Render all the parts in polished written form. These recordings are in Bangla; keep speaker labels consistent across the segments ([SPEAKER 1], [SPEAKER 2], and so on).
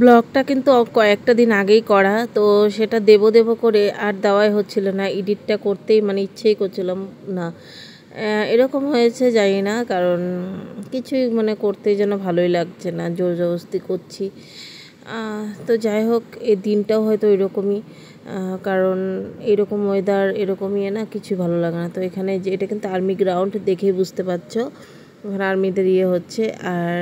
[SPEAKER 1] ব্লগটা কিন্তু কয়েকটা দিন আগেই করা, তো সেটা দেবো দেবো করে আর দেওয়াই হচ্ছিল না, এডিটটা করতেই মানে ইচ্ছেই করছিলাম না। এরকম হয়েছে জানি না, কারণ কিছুই মানে করতেই যেন ভালোই লাগছে না, জোর জবরদস্তি করছি। তো যাই হোক, এই দিনটাও হয়তো এরকমই, কারণ এরকম ওয়েদার এরকমই না, কিছুই ভালো লাগে না। তো এখানে যে এটা কিন্তু আর্মি গ্রাউন্ড, দেখেই বুঝতে পারছো এখানে আর্মিদের হচ্ছে। আর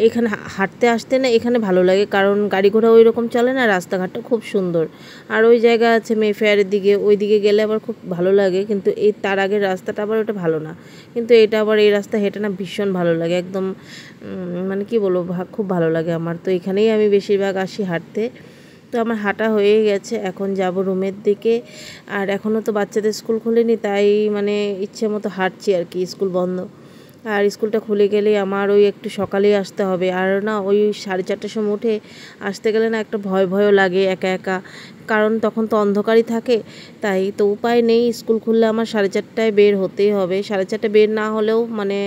[SPEAKER 1] এখানে হাঁটতে আসতে না এখানে ভালো লাগে, কারণ গাড়ি ঘোড়া ওই রকম চলে না, রাস্তাঘাটটা খুব সুন্দর। আর ওই জায়গা আছে মেফেয়ারের দিকে, ওই দিকে গেলে আবার খুব ভালো লাগে, কিন্তু এই তার আগের রাস্তাটা আবার ওটা ভালো না। কিন্তু এটা আবার এই রাস্তা হেঁটে না ভীষণ ভালো লাগে, একদম মানে কি বলবো, খুব ভালো লাগে আমার। তো এখানেই আমি বেশিরভাগ আসি হাঁটতে। তো আমার হাঁটা হয়ে গেছে, এখন যাব রুমের দিকে। আর এখনও তো বাচ্চাদের স্কুল খোলেনি, তাই মানে ইচ্ছে মতো হাঁটছি আর কি, স্কুল বন্ধ। আর স্কুলটা খুলে গেলেই আমার ওই একটু সকালেই আসতে হবে, আর না ওই 4:30টার সময় উঠে আসতে গেলে না একটা ভয়ও লাগে একা একা, কারণ তখন তো অন্ধকারই থাকে। তাই তো উপায় নেই, স্কুল খুললে আমার 4:30টায় বের হতেই হবে। 4:30টায় বের না হলেও মানে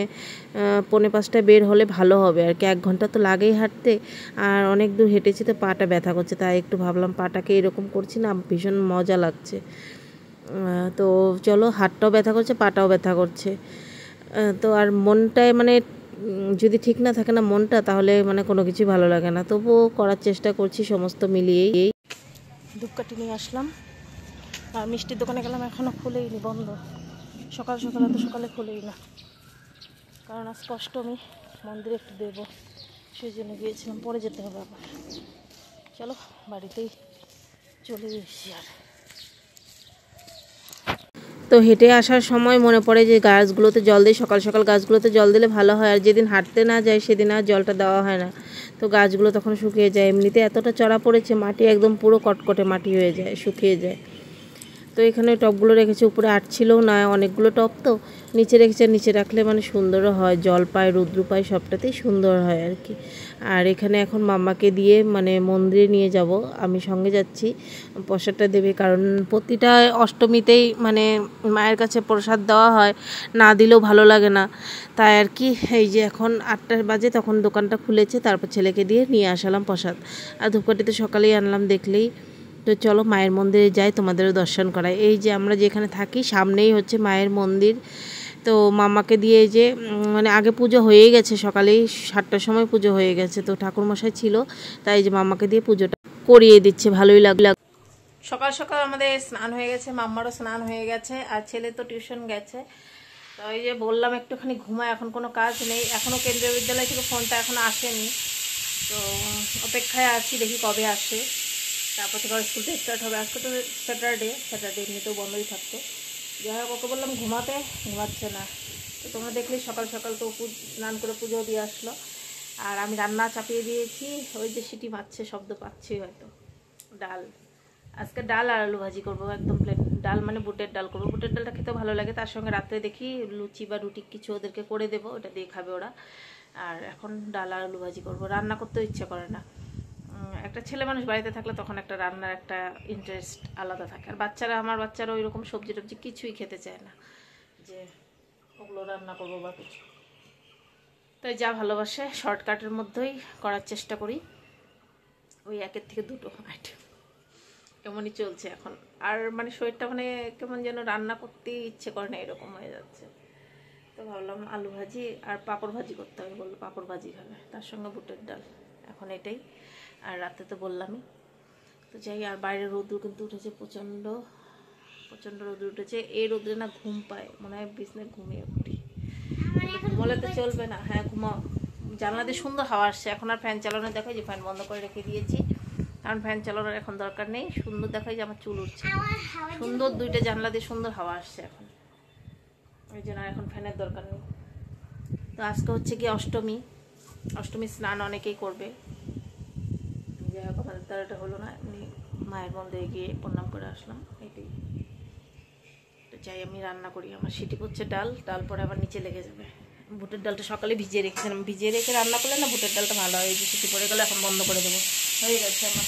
[SPEAKER 1] 4:45টায় বের হলে ভালো হবে আর কি, 1 ঘন্টা তো লাগেই হাঁটতে। আর অনেক দূর হেঁটেছি তো পাটা ব্যথা করছে, তাই একটু ভাবলাম পাটাকে এরকম করছি না, ভীষণ মজা লাগছে। তো চলো, হাতটাও ব্যথা করছে, পাটাও ব্যথা করছে। তো আর মনটায় মানে যদি ঠিক না থাকে না মনটা, তাহলে মানে কোনো কিছুই ভালো লাগে না। তবুও করার চেষ্টা করছি সমস্ত মিলিয়েই। ধূপকাঠি নিয়ে আসলাম, আর মিষ্টির দোকানে গেলাম, এখনও খুলেইনি, বন্ধ। সকাল সকাল এত সকালে খুলেই না, কারণ আজকে অষ্টমী, মন্দিরে একটু দেবো, সেই জন্য গিয়েছিলাম, পরে যেতে হবে আবার। চলো বাড়িতেই চলে এসেছি। আর তো হেঁটে আসার সময় মনে পড়ে যে গাছগুলোতে জল দিই, সকাল সকাল গাছগুলোতে জল দিলে ভালো হয়। আর যেদিন হাঁটতে না যায় সেদিন আর জলটা দেওয়া হয় না, তো গাছগুলো তখন শুকিয়ে যায়। এমনিতে এতটা চড়া পড়েছে, মাটি একদম পুরো কটকটে মাটি হয়ে যায়, শুকিয়ে যায়। তো এখানে টবগুলো রেখেছে, উপরে আটছিলও না, অনেকগুলো টব তো নিচে রেখেছে। নিচে রাখলে মানে সুন্দরও হয়, জল পায়, রৌদ্র পায়, সবটাতেই সুন্দর হয় আর কি। আর এখানে এখন মাম্মাকে দিয়ে মানে মন্দিরে নিয়ে যাব, আমি সঙ্গে যাচ্ছি। প্রসাদটা দেবে, কারণ প্রতিটা অষ্টমীতেই মানে মায়ের কাছে প্রসাদ দেওয়া হয়, না দিলেও ভালো লাগে না। তাই আর কি, এই যে এখন 8টা বাজে, তখন দোকানটা খুলেছে, তারপর ছেলেকে দিয়ে নিয়ে আসালাম প্রসাদ। আর ধূপকাঠি তো সকালেই আনলাম দেখলেই। তো চলো মায়ের মন্দিরে যাই, তোমাদেরও দর্শন করাই। এই যে আমরা যেখানে থাকি সামনেই হচ্ছে মায়ের মন্দির। তো মামাকে দিয়ে যে মানে আগে পুজো হয়েই গেছে, সকালেই 7টার সময় পুজো হয়ে গেছে, তো ঠাকুরমশাই ছিল, তাই যে মামাকে দিয়ে পুজোটা করিয়ে দিচ্ছে, ভালোই লাগলো। সকাল সকাল আমাদের স্নান হয়ে গেছে, মাম্মারও স্নান হয়ে গেছে, আর ছেলে তো টিউশন গেছে। তো এই যে বললাম একটুখানি ঘুমায়, এখন কোনো কাজ নেই, এখনও কেন্দ্রীয় বিদ্যালয় থেকে ফোনটা এখনও আসেনি, তো অপেক্ষায় আছি, দেখি কবে আসে, তারপর থেকে স্কুলটা স্টার্ট হবে। আজকে তো স্যাটারডে এমনিতেও বন্ধই থাকতো। যাই হোক, ওকে বললাম ঘুমাতে, ঘুমাচ্ছে না। তো তোমরা দেখলে সকাল সকাল তো স্নান করে পুজো দিয়ে আসলো, আর আমি রান্না চাপিয়ে দিয়েছি। ওই যে সিটি মারছে, শব্দ পাচ্ছি হয়তো। ডাল, আজকে ডাল আর আলু ভাজি করবো, একদম প্লেন ডাল, মানে বুটের ডাল করবো। বুটের ডালটা খেতে ভালো লাগে, তার সঙ্গে রাত্রে দেখি লুচি বা রুটি কিছু ওদেরকে করে দেবো, ওটা দিয়ে খাবে ওরা। আর এখন ডাল আর আলু ভাজি করবো, রান্না করতেও ইচ্ছে করে না। একটা ছেলে মানুষ বাড়িতে থাকলে তখন একটা রান্নার একটা ইন্টারেস্ট আলাদা থাকে। আর বাচ্চারা, আমার বাচ্চারা ওই রকম সবজি টবজি কিছুই খেতে চায় না, যে ওগুলো রান্না করবো বা কিছু। তাই যা ভালোবাসে শর্টকাটের মধ্যেই করার চেষ্টা করি, ওই 1 থেকে 2 আইটেম, এমনই চলছে এখন। আর মানে শরীরটা মানে কেমন যেন রান্না করতে ইচ্ছে করে না, এরকম হয়ে যাচ্ছে। তো ভাবলাম আলু ভাজি আর পাঁপড় ভাজি করতে হবে, বললো পাঁপড় ভাজি খাবে, তার সঙ্গে বুটের ডাল, এখন এটাই। আর রাতে তো বললামই। তো যাই, আর বাইরে রোদ্র কিন্তু উঠেছে, প্রচণ্ড প্রচণ্ড রোদ্র উঠেছে। এই রোদ্রে না ঘুম পায়, মনে হয় বিছনায় ঘুমিয়ে উঠি, ঘুমালে তো চলবে না। হ্যাঁ ঘুমাও, জানলা দিয়ে সুন্দর হাওয়া আসছে। এখন আর ফ্যান চালানো দেখায়, যে ফ্যান বন্ধ করে রেখে দিয়েছি, কারণ ফ্যান চালানোর এখন দরকার নেই। সুন্দর দেখায় যে আমার চুল উঠছে, সুন্দর 2টা জানলা দিয়ে সুন্দর হাওয়া আসছে এখন, ওই জন্য এখন ফ্যানের দরকার নেই। তো আজকে হচ্ছে কি অষ্টমী, অষ্টমী স্নান অনেকেই করবে। যাই হোক, আমাদের দ্বারা এটা হলো না, এমনি মায়ের মন্দিরে গিয়ে প্রণাম করে আসলাম, এটাই। তো চাই আমি রান্না করি, আমার সিটি পড়ছে, ডাল পরে আবার নিচে লেগে যাবে। বুটের ডালটা সকালে ভিজিয়ে রেখেছিলাম, ভিজিয়ে রেখে রান্না করলে না বুটের ডালটা ভালো হয়। যে সিটি পড়ে গেলে এখন বন্ধ করে দেবো, হয়ে গেছে আমার।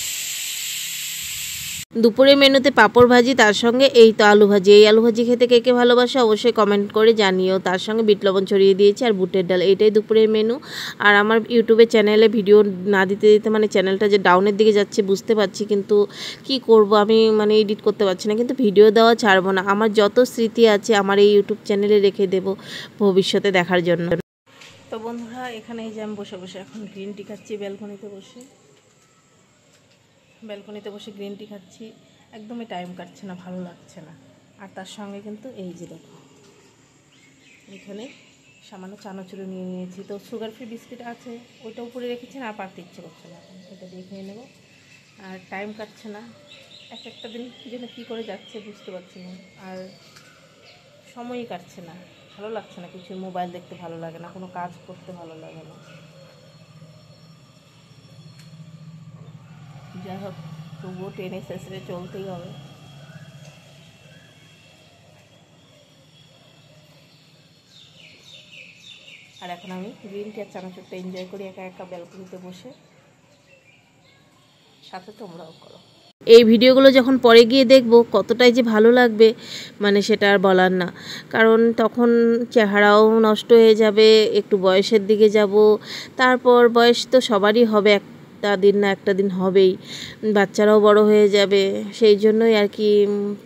[SPEAKER 1] দুপুরে মেনুতে পাঁপড় ভাজি, তার সঙ্গে এই তো আলু ভাজি। এই আলু ভাজি খেতে কে কে ভালোবাসে অবশ্যই কমেন্ট করে জানিও। তার সঙ্গে বিট লবণ ছড়িয়ে দিয়েছি আর বুটের ডাল। এইটাই দুপুরের মেনু। আর আমার ইউটিউবে চ্যানেলে ভিডিও না দিতে দিতে মানে চ্যানেলটা যে ডাউনের দিকে যাচ্ছে বুঝতে পারছি, কিন্তু কি করব আমি মানে এডিট করতে পারছি না, কিন্তু ভিডিও দেওয়া ছাড়বো না। আমার যত স্মৃতি আছে আমার এই ইউটিউব চ্যানেলে রেখে দেব ভবিষ্যতে দেখার জন্য। তো বন্ধুরা, এখানে এই যে আমি বসে বসে এখন গ্রিন টি খাচ্ছি ব্যালকনিতে বসে গ্রিন টি খাচ্ছি। একদমই টাইম কাটছে না, ভালো লাগছে না। আর তার সঙ্গে কিন্তু এই যে দেখো, এখানে সামান্য চানাচুর নিয়ে নিয়েছি। তো সুগার ফ্রি বিস্কিট আছে, ওইটা উপরে রেখেছি না, আর পারতে ইচ্ছে করছে না, এখন এটা দিয়ে খেয়ে নেবো। আর টাইম কাটছে না, একটা দিন যেন কী করে যাচ্ছে বুঝতে পারছি না, আর সময়ই কাটছে না, ভালো লাগছে না কিছু। মোবাইল দেখতে ভালো লাগে না, কোনো কাজ করতে ভালো লাগে না। যাই হোক, তবুও টেনে শেষে চলতেই হবে। আর এখন আমি গ্রিন টি আর চানাচুরটা এনজয় করি একা একা ব্যালকনিতে বসে, সাথে তোমরাও করো। এই ভিডিওগুলো যখন পরে গিয়ে দেখব কতটাই যে ভালো লাগবে মানে সেটা আর বলার না। কারণ তখন চেহারাও নষ্ট হয়ে যাবে, একটু বয়সের দিকে যাব। তারপর বয়স তো সবারই হবে, একটা দিন না একটা দিন হবেই, বাচ্চারাও বড় হয়ে যাবে। সেই জন্যই আর কি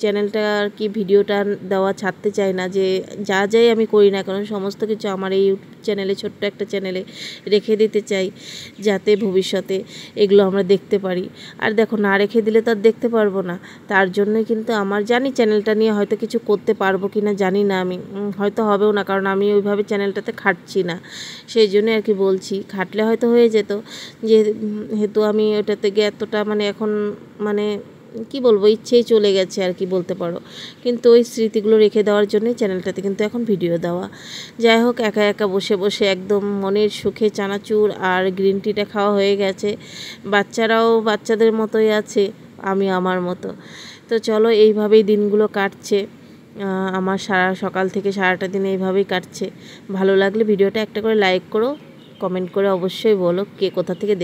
[SPEAKER 1] চ্যানেলটা আর কি ভিডিওটা দেওয়া ছাড়তে চাই না, যে যাই আমি করি না কারণ সমস্ত কিছু আমার এই ইউটিউব চ্যানেলে, ছোট্ট একটা চ্যানেলে রেখে দিতে চাই, যাতে ভবিষ্যতে এগুলো আমরা দেখতে পারি। আর দেখো, না রেখে দিলে তো আর দেখতে পারবো না। তার জন্যই কিন্তু আমার জানি চ্যানেলটা নিয়ে হয়তো কিছু করতে পারবো কি না জানি না, আমি হয়তো হবেও না, কারণ আমি ওইভাবে চ্যানেলটাতে খাটছি না। সেই জন্য আর কি বলছি, খাটলে হয়তো হয়ে যেত, যেহেতু আমি ওটা থেকে এতটা মানে এখন মানে কি বলবো, ইচ্ছেই চলে গেছে আর কি বলতে পারো। কিন্তু ওই স্মৃতিগুলো রেখে দেওয়ার জন্যই চ্যানেলটাতে কিন্তু এখন ভিডিও দেওয়া। যাই হোক, একা একা বসে বসে একদম মনের সুখে চানাচুর আর গ্রিন টিটা খাওয়া হয়ে গেছে। বাচ্চারাও বাচ্চাদের মতোই আছে, আমি আমার মতো। তো চলো, এইভাবেই দিনগুলো কাটছে। আমার সকাল থেকে সারাটা দিন এইভাবেই কাটছে। ভালো লাগলে ভিডিওটা একটা করে লাইক করো, কমেন্ট করে অবশ্যই বলো কে কোথা থেকে